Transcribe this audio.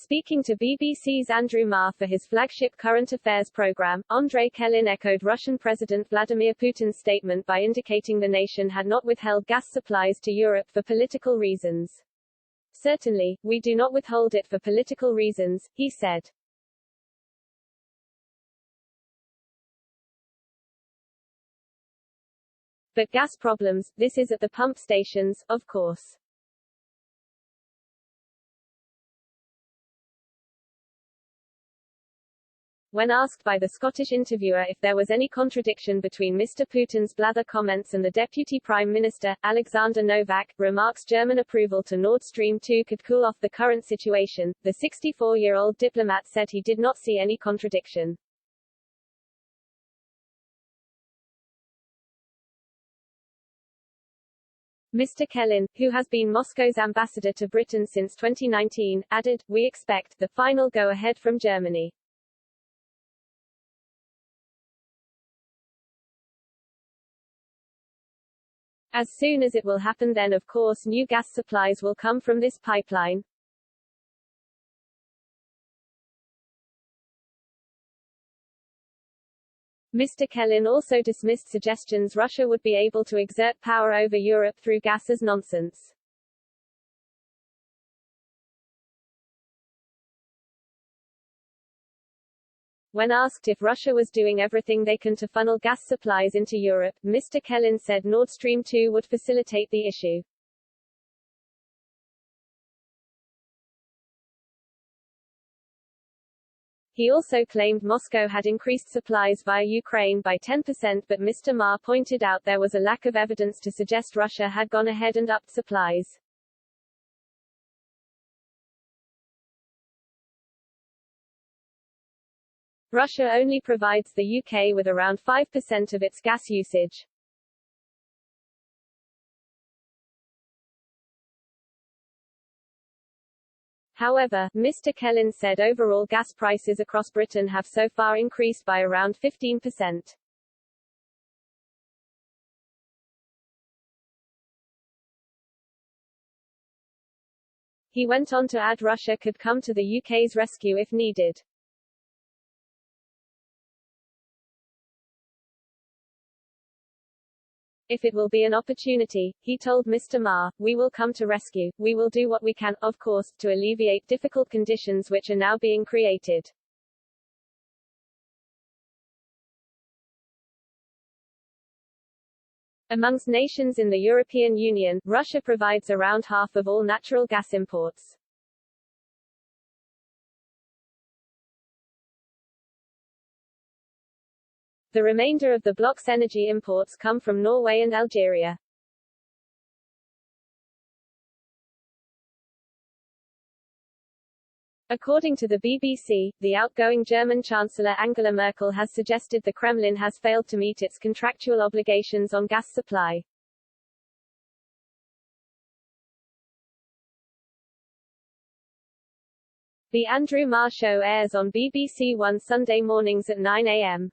Speaking to BBC's Andrew Marr for his flagship current affairs program, Andrei Kelin echoed Russian President Vladimir Putin's statement by indicating the nation had not withheld gas supplies to Europe for political reasons. Certainly, we do not withhold it for political reasons, he said. But gas problems, this is at the pump stations, of course. When asked by the Scottish interviewer if there was any contradiction between Mr. Putin's blather comments and the Deputy Prime Minister, Alexander Novak, remarks German approval to Nord Stream 2 could cool off the current situation, the 64-year-old diplomat said he did not see any contradiction. Mr. Kelin, who has been Moscow's ambassador to Britain since 2019, added, "We expect the final go-ahead from Germany. As soon as it will happen, then of course new gas supplies will come from this pipeline." Mr. Kelin also dismissed suggestions Russia would be able to exert power over Europe through gas as nonsense. When asked if Russia was doing everything they can to funnel gas supplies into Europe, Mr. Kelin said Nord Stream 2 would facilitate the issue. He also claimed Moscow had increased supplies via Ukraine by 10%, but Mr. Marr pointed out there was a lack of evidence to suggest Russia had gone ahead and upped supplies. Russia only provides the UK with around 5% of its gas usage. However, Mr. Kelin said overall gas prices across Britain have so far increased by around 15%. He went on to add Russia could come to the UK's rescue if needed. If it will be an opportunity, he told Mr. Marr, we will come to rescue, we will do what we can, of course, to alleviate difficult conditions which are now being created. Amongst nations in the European Union, Russia provides around half of all natural gas imports. The remainder of the bloc's energy imports come from Norway and Algeria. According to the BBC, the outgoing German Chancellor Angela Merkel has suggested the Kremlin has failed to meet its contractual obligations on gas supply. The Andrew Marr Show airs on BBC One Sunday mornings at 9 a.m.